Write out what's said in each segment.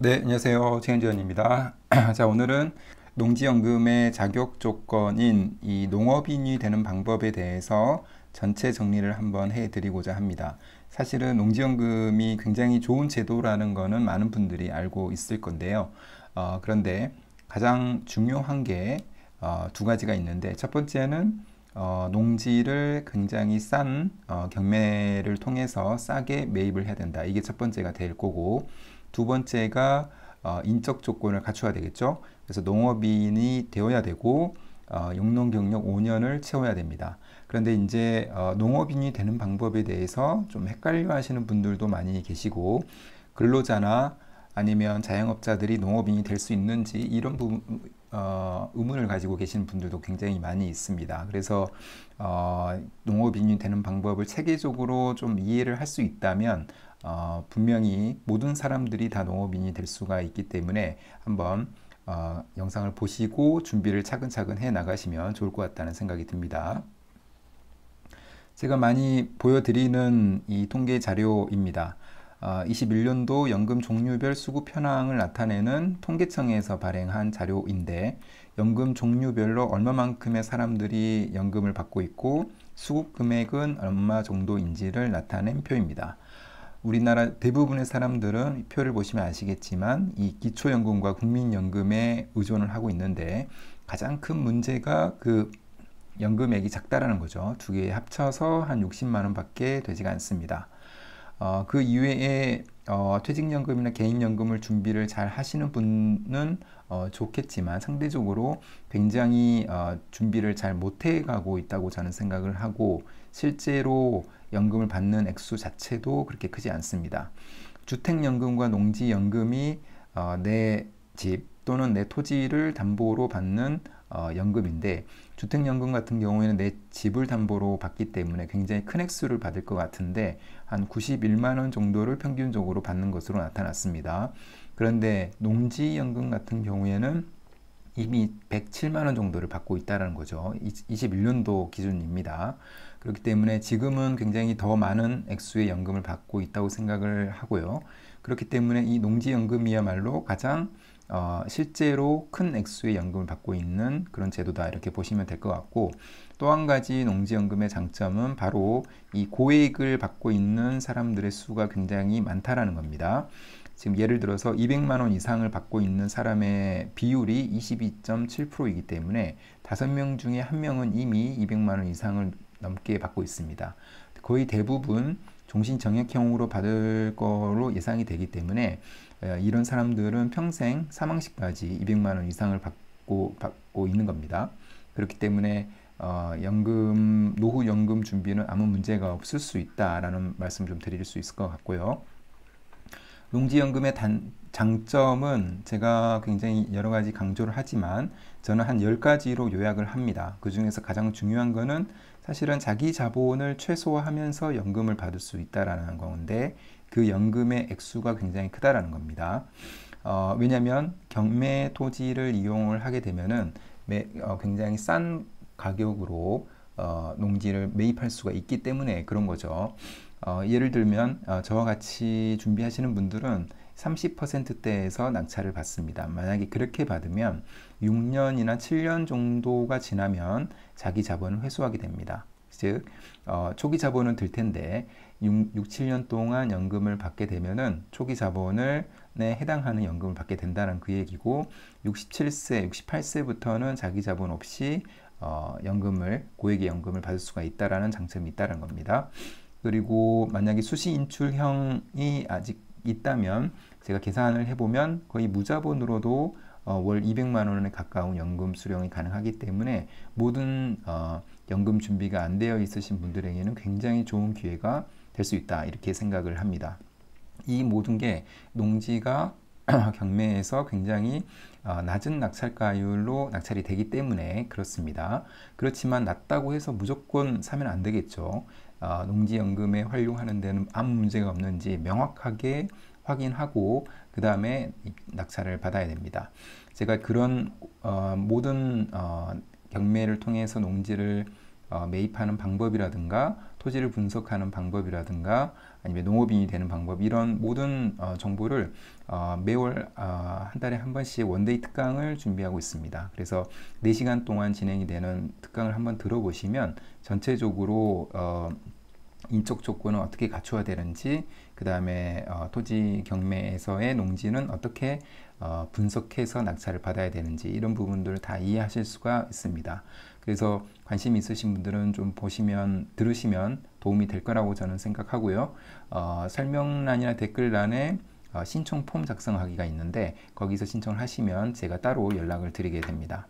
네, 안녕하세요. 최현지원입니다. 자, 오늘은 농지연금의 자격 조건인 이 농업인이 되는 방법에 대해서 전체 정리를 한번 해드리고자 합니다. 사실은 농지연금이 굉장히 좋은 제도라는 거는 많은 분들이 알고 있을 건데요. 그런데 가장 중요한 게 두 가지가 있는데, 첫 번째는 농지를 굉장히 싼 경매를 통해서 싸게 매입을 해야 된다. 이게 첫 번째가 될 거고, 두 번째가 인적 조건을 갖춰야 되겠죠. 그래서 농업인이 되어야 되고 영농 경력 5년을 채워야 됩니다. 그런데 이제 농업인이 되는 방법에 대해서 좀 헷갈려 하시는 분들도 많이 계시고, 근로자나 아니면 자영업자들이 농업인이 될 수 있는지 이런 의문을 가지고 계시는 분들도 굉장히 많이 있습니다. 그래서 농업인이 되는 방법을 체계적으로 좀 이해를 할 수 있다면 분명히 모든 사람들이 다 농업인이 될 수가 있기 때문에 한번 영상을 보시고 준비를 차근차근 해 나가시면 좋을 것 같다는 생각이 듭니다. 제가 많이 보여드리는 이 통계 자료입니다. 21년도 연금 종류별 수급 현황을 나타내는 통계청에서 발행한 자료인데, 연금 종류별로 얼마만큼의 사람들이 연금을 받고 있고 수급 금액은 얼마 정도인지를 나타낸 표입니다. 우리나라 대부분의 사람들은 이 표를 보시면 아시겠지만 이 기초연금과 국민연금에 의존을 하고 있는데, 가장 큰 문제가 그 연금액이 작다라는 거죠. 두 개 합쳐서 한 60만 원 밖에 되지가 않습니다. 그 이외에 퇴직연금이나 개인연금을 준비를 잘 하시는 분은 좋겠지만, 상대적으로 굉장히 준비를 잘 못해 가고 있다고 저는 생각을 하고, 실제로 연금을 받는 액수 자체도 그렇게 크지 않습니다. 주택연금과 농지연금이 내 집 또는 내 토지를 담보로 받는 연금인데, 주택연금 같은 경우에는 내 집을 담보로 받기 때문에 굉장히 큰 액수를 받을 것 같은데 한 91만 원 정도를 평균적으로 받는 것으로 나타났습니다. 그런데 농지연금 같은 경우에는 이미 107만 원 정도를 받고 있다는 거죠. 21년도 기준입니다. 그렇기 때문에 지금은 굉장히 더 많은 액수의 연금을 받고 있다고 생각을 하고요. 그렇기 때문에 이 농지연금이야말로 가장 실제로 큰 액수의 연금을 받고 있는 그런 제도다, 이렇게 보시면 될 것 같고, 또 한 가지 농지연금의 장점은 바로 이 고액을 받고 있는 사람들의 수가 굉장히 많다라는 겁니다. 지금 예를 들어서 200만 원 이상을 받고 있는 사람의 비율이 22.7%이기 때문에 5명 중에 1명은 이미 200만 원 이상을 넘게 받고 있습니다. 거의 대부분 종신정액형으로 받을 거로 예상이 되기 때문에 이런 사람들은 평생 사망시까지 200만 원 이상을 받고 있는 겁니다. 그렇기 때문에 노후 연금 준비는 아무 문제가 없을 수 있다라는 말씀 좀 드릴 수 있을 것 같고요. 농지연금의 장점은 제가 굉장히 여러 가지 강조를 하지만 저는 한 10가지로 요약을 합니다. 그 중에서 가장 중요한 거는 사실은 자기 자본을 최소화하면서 연금을 받을 수 있다라는 건데, 그 연금의 액수가 굉장히 크다라는 겁니다. 왜냐하면 경매 토지를 이용을 하게 되면은 굉장히 싼 가격으로 농지를 매입할 수가 있기 때문에 그런 거죠. 예를 들면 저와 같이 준비하시는 분들은 30%대에서 낙찰을 받습니다. 만약에 그렇게 받으면 6년이나 7년 정도가 지나면 자기 자본을 회수하게 됩니다. 즉 초기 자본은 들 텐데 7년 동안 연금을 받게 되면은 초기 자본에 해당하는 연금을 받게 된다는 그 얘기고, 67세, 68세부터는 자기 자본 없이 고액의 연금을 받을 수가 있다라는 장점이 있다는 겁니다. 그리고 만약에 수시 인출형이 아직 있다면 제가 계산을 해보면 거의 무자본으로도 월 200만 원에 가까운 연금 수령이 가능하기 때문에 모든 연금 준비가 안 되어 있으신 분들에게는 굉장히 좋은 기회가 될 수 있다, 이렇게 생각을 합니다. 이 모든 게 농지가 경매에서 굉장히 낮은 낙찰가율로 낙찰이 되기 때문에 그렇습니다. 그렇지만 낮다고 해서 무조건 사면 안 되겠죠. 농지연금에 활용하는 데는 아무 문제가 없는지 명확하게 확인하고 그 다음에 낙찰을 받아야 됩니다. 제가 그런 모든 경매를 통해서 농지를 매입하는 방법이라든가 토지를 분석하는 방법이라든가 아니면 농업인이 되는 방법, 이런 모든 정보를 매월 한 달에 한 번씩 원데이 특강을 준비하고 있습니다. 그래서 4시간 동안 진행이 되는 특강을 한번 들어보시면 전체적으로 인적 조건은 어떻게 갖춰야 되는지, 그 다음에 토지 경매에서의 농지는 어떻게 분석해서 낙찰을 받아야 되는지, 이런 부분들을 다 이해하실 수가 있습니다. 그래서 관심 있으신 분들은 좀 보시면, 들으시면 도움이 될 거라고 저는 생각하고요. 설명란이나 댓글란에 신청 폼 작성하기가 있는데 거기서 신청을 하시면 제가 따로 연락을 드리게 됩니다.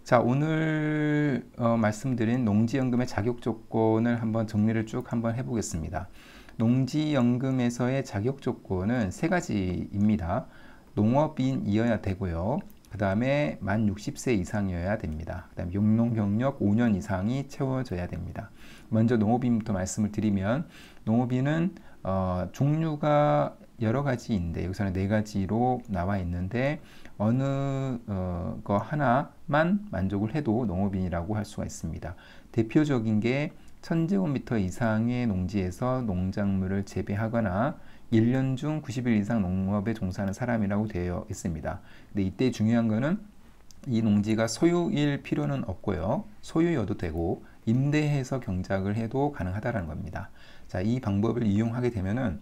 자, 오늘 말씀드린 농지연금의 자격 조건을 한번 정리를 쭉 한번 해보겠습니다. 농지연금에서의 자격 조건은 3가지입니다. 농업인이어야 되고요. 그 다음에 만 60세 이상이어야 됩니다. 그 다음에 용농 경력 5년 이상이 채워져야 됩니다. 먼저 농업인부터 말씀을 드리면, 농업인은 종류가 여러 가지인데 여기서는 4가지로 나와 있는데 어느 거 하나만 만족을 해도 농업인이라고 할 수가 있습니다. 대표적인 게 1000제곱미터 이상의 농지에서 농작물을 재배하거나 1년 중 90일 이상 농업에 종사하는 사람이라고 되어 있습니다. 근데 이때 중요한 거는 이 농지가 소유일 필요는 없고요. 소유여도 되고 임대해서 경작을 해도 가능하다는 겁니다. 자, 이 방법을 이용하게 되면은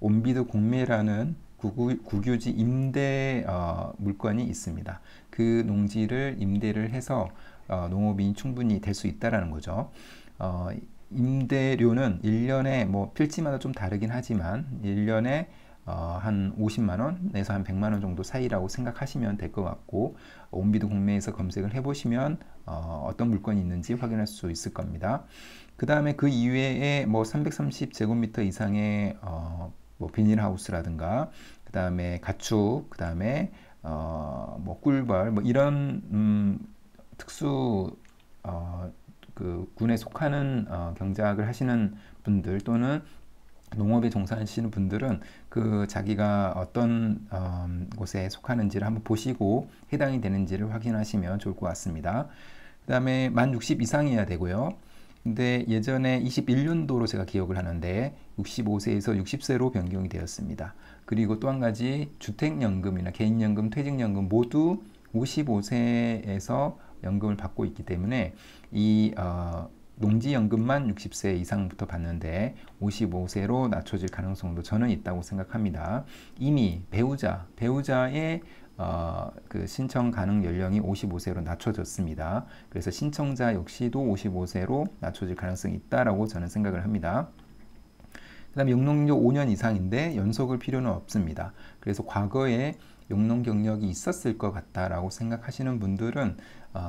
온비드 공매라는 국유지 임대 물건이 있습니다. 그 농지를 임대를 해서 농업인이 충분히 될 수 있다라는 거죠. 임대료는 1년에 뭐 필지마다 좀 다르긴 하지만 1년에 한 50만원에서 한 100만원 정도 사이라고 생각하시면 될 것 같고, 온비드 공매에서 검색을 해보시면 어떤 물건이 있는지 확인할 수 있을 겁니다. 그 다음에 그 이외에 뭐 330제곱미터 이상의 뭐 비닐하우스라든가, 그 다음에 가축, 그 다음에 뭐 꿀벌, 뭐 이런 특수 그 군에 속하는 경작을 하시는 분들 또는 농업에 종사하시는 분들은 그 자기가 어떤 곳에 속하는지를 한번 보시고 해당이 되는지를 확인하시면 좋을 것 같습니다. 그 다음에 만 60 이상이어야 되고요. 근데 예전에 21년도로 제가 기억을 하는데 65세에서 60세로 변경이 되었습니다. 그리고 또 한 가지, 주택연금이나 개인연금, 퇴직연금 모두 55세에서 연금을 받고 있기 때문에 이 농지연금만 60세 이상부터 받는데 55세로 낮춰질 가능성도 저는 있다고 생각합니다. 이미 배우자의 그 신청 가능 연령이 55세로 낮춰졌습니다. 그래서 신청자 역시도 55세로 낮춰질 가능성이 있다라고 저는 생각을 합니다. 그 다음에 용농력 5년 이상인데 연속을 필요는 없습니다. 그래서 과거에 용농 경력이 있었을 것 같다라고 생각하시는 분들은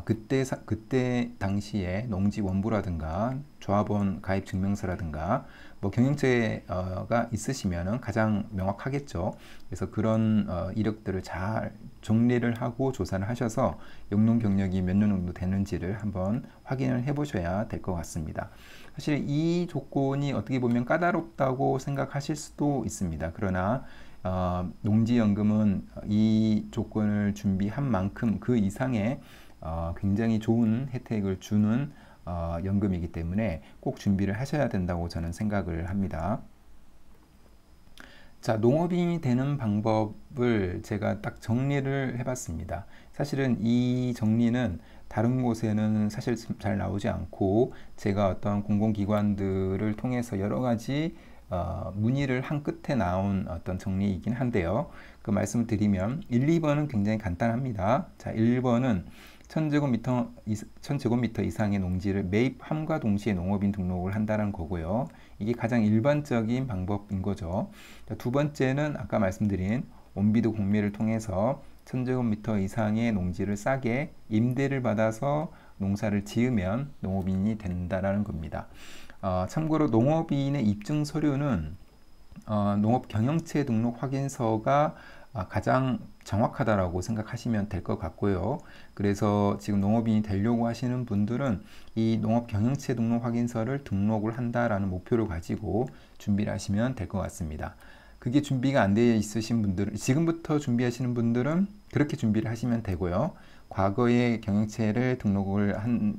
그때 당시에 농지 원부라든가 조합원 가입 증명서라든가 뭐 경영처가 있으시면 가장 명확하겠죠. 그래서 그런 이력들을 잘 정리를 하고 조사를 하셔서 용농 경력이 몇 년 정도 되는지를 한번 확인을 해 보셔야 될 것 같습니다. 사실 이 조건이 어떻게 보면 까다롭다고 생각하실 수도 있습니다. 그러나 농지연금은 이 조건을 준비한 만큼 그 이상의 굉장히 좋은 혜택을 주는 연금이기 때문에 꼭 준비를 하셔야 된다고 저는 생각을 합니다. 자, 농업인이 되는 방법을 제가 딱 정리를 해봤습니다. 사실은 이 정리는 다른 곳에는 사실 잘 나오지 않고 제가 어떤 공공기관들을 통해서 여러 가지 문의를 한 끝에 나온 어떤 정리이긴 한데요. 그 말씀을 드리면 1, 2번은 굉장히 간단합니다. 자, 1번은 1000제곱미터 이상의 농지를 매입함과 동시에 농업인 등록을 한다는 거고요. 이게 가장 일반적인 방법인 거죠. 자, 두 번째는 아까 말씀드린 온비드 공매를 통해서 1000제곱미터 이상의 농지를 싸게 임대를 받아서 농사를 지으면 농업인이 된다는 겁니다. 참고로 농업인의 입증 서류는 농업경영체 등록 확인서가 가장 정확하다라고 생각하시면 될 것 같고요. 그래서 지금 농업인이 되려고 하시는 분들은 이 농업경영체 등록 확인서를 등록을 한다라는 목표를 가지고 준비를 하시면 될 것 같습니다. 그게 준비가 안 되어 있으신 분들은, 지금부터 준비하시는 분들은 그렇게 준비를 하시면 되고요. 과거에 경영체를 등록을 한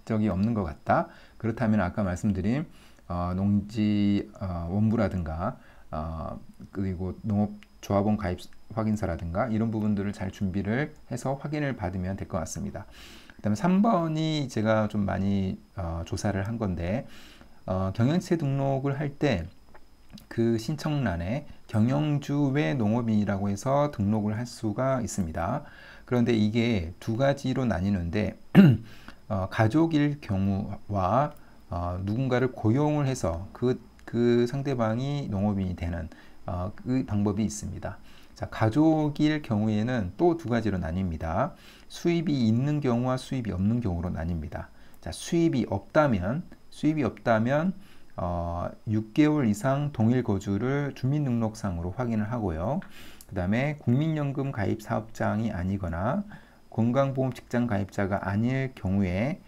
적이 없는 것 같다. 그렇다면 아까 말씀드린 농지 원부라든가 그리고 농업조합원 가입 확인서라든가 이런 부분들을 잘 준비를 해서 확인을 받으면 될 것 같습니다. 그 다음에 3번이 제가 좀 많이 조사를 한 건데 경영체 등록을 할 때 그 신청란에 경영주 외 농업인이라고 해서 등록을 할 수가 있습니다. 그런데 이게 두 가지로 나뉘는데 가족일 경우와 누군가를 고용을 해서 그 상대방이 농업인이 되는 그 방법이 있습니다. 자, 가족일 경우에는 또 두 가지로 나뉩니다. 수입이 있는 경우와 수입이 없는 경우로 나뉩니다. 자, 수입이 없다면 6개월 이상 동일 거주를 주민등록상으로 확인을 하고요. 그 다음에 국민연금 가입 사업장이 아니거나 건강보험 직장 가입자가 아닐 경우에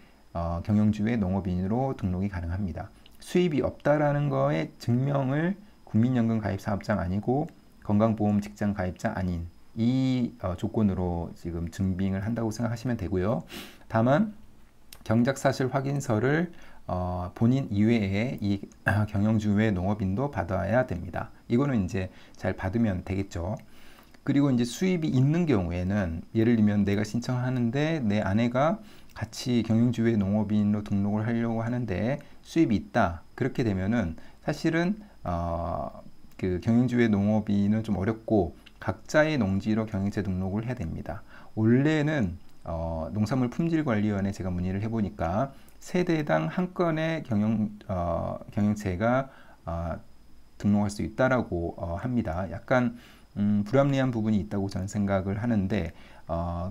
경영주의 농업인으로 등록이 가능합니다. 수입이 없다라는 거에 증명을 국민연금 가입 사업장 아니고 건강보험 직장 가입자 아닌 이 조건으로 지금 증빙을 한다고 생각하시면 되고요. 다만 경작사실 확인서를 본인 이외에 이 경영주 외 농업인도 받아야 됩니다. 이거는 이제 잘 받으면 되겠죠. 그리고 이제 수입이 있는 경우에는 예를 들면 내가 신청하는데 내 아내가 같이 경영주 외 농업인으로 등록을 하려고 하는데 수입이 있다. 그렇게 되면은 사실은 그 경영주 외 농업인은 좀 어렵고 각자의 농지로 경영체 등록을 해야 됩니다. 원래는 농산물품질관리원에 제가 문의를 해보니까 세대당 한 건의 경영체가 등록할 수 있다라고 합니다. 약간 불합리한 부분이 있다고 저는 생각을 하는데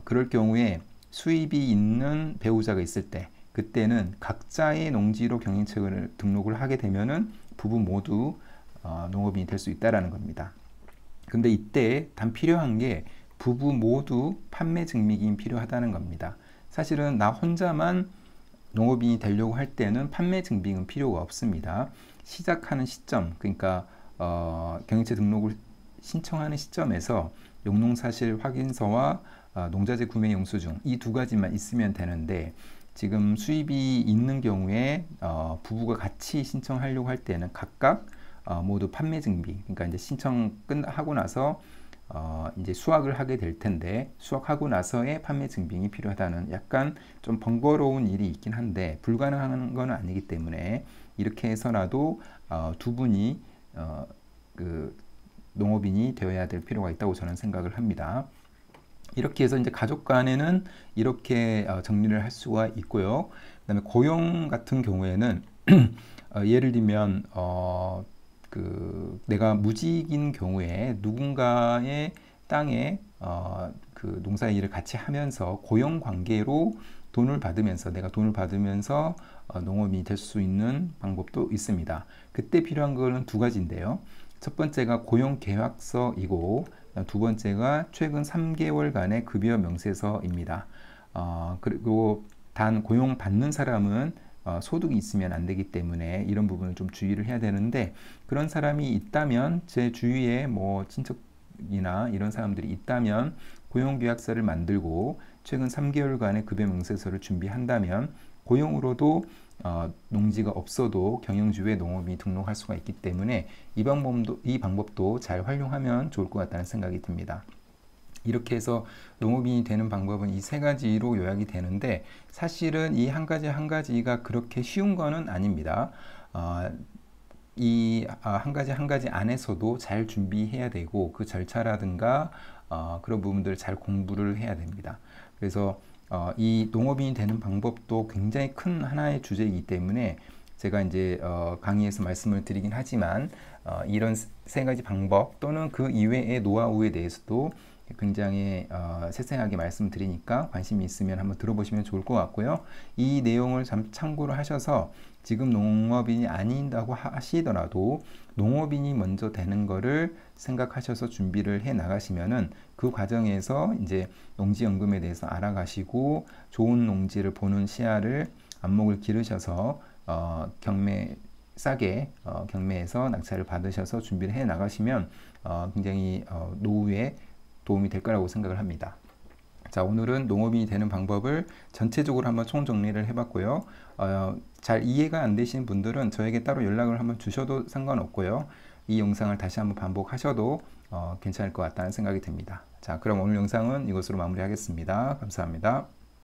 그럴 경우에 수입이 있는 배우자가 있을 때 그때는 각자의 농지로 경영체를 등록을 하게 되면은 부부 모두 농업인이 될 수 있다라는 겁니다. 근데 이때 단 필요한 게 부부 모두 판매 증빙이 필요하다는 겁니다. 사실은 나 혼자만 농업인이 되려고 할 때는 판매 증빙은 필요가 없습니다. 시작하는 시점, 그러니까 경영체 등록을 신청하는 시점에서 용농사실 확인서와 농자재 구매 영수증 이 두 가지만 있으면 되는데 지금 수입이 있는 경우에 부부가 같이 신청하려고 할 때는 각각 모두 판매 증빙, 그러니까 이제 신청 끝하고 나서 이제 수확을 하게 될 텐데 수확하고 나서의 판매 증빙이 필요하다는 약간 좀 번거로운 일이 있긴 한데 불가능한 건 아니기 때문에 이렇게 해서라도 두 분이 그 농업인이 되어야 될 필요가 있다고 저는 생각을 합니다. 이렇게 해서 이제 가족 간에는 이렇게 정리를 할 수가 있고요. 그다음에 고용 같은 경우에는 예를 들면 내가 무직인 경우에 누군가의 땅에 그 농사 일을 같이 하면서 고용 관계로 돈을 받으면서 내가 돈을 받으면서 농업인이 될 수 있는 방법도 있습니다. 그때 필요한 거는 두 가지인데요. 첫 번째가 고용 계약서이고 두 번째가 최근 3개월간의 급여 명세서입니다. 그리고 단 고용받는 사람은 소득이 있으면 안 되기 때문에 이런 부분을 좀 주의를 해야 되는데 그런 사람이 있다면 제 주위에 뭐 친척이나 이런 사람들이 있다면 고용계약서를 만들고 최근 3개월간의 급여 명세서를 준비한다면 고용으로도 농지가 없어도 경영주에 농업이 등록할 수가 있기 때문에 이 방법도 잘 활용하면 좋을 것 같다는 생각이 듭니다. 이렇게 해서 농업인이 되는 방법은 이 세 가지로 요약이 되는데 사실은 이 한 가지 한 가지가 그렇게 쉬운 거는 아닙니다. 이 한 가지 한 가지 안에서도 잘 준비해야 되고 그 절차라든가 그런 부분들을 잘 공부를 해야 됩니다. 그래서 이 농업인이 되는 방법도 굉장히 큰 하나의 주제이기 때문에 제가 이제 강의에서 말씀을 드리긴 하지만 이런 세 가지 방법 또는 그 이외의 노하우에 대해서도 굉장히 세세하게 말씀드리니까 관심이 있으면 한번 들어보시면 좋을 것 같고요. 이 내용을 참고를 하셔서 지금 농업인이 아닌다고 하시더라도 농업인이 먼저 되는 거를 생각하셔서 준비를 해 나가시면은 그 과정에서 이제 농지연금에 대해서 알아가시고 좋은 농지를 보는 시야를 안목을 기르셔서 싸게 경매에서 낙찰을 받으셔서 준비를 해 나가시면 굉장히 노후에 도움이 될 거라고 생각을 합니다. 자, 오늘은 농업인이 되는 방법을 전체적으로 한번 총정리를 해봤고요. 잘 이해가 안 되신 분들은 저에게 따로 연락을 한번 주셔도 상관없고요. 이 영상을 다시 한번 반복하셔도 괜찮을 것 같다는 생각이 듭니다. 자, 그럼 오늘 영상은 이것으로 마무리하겠습니다. 감사합니다.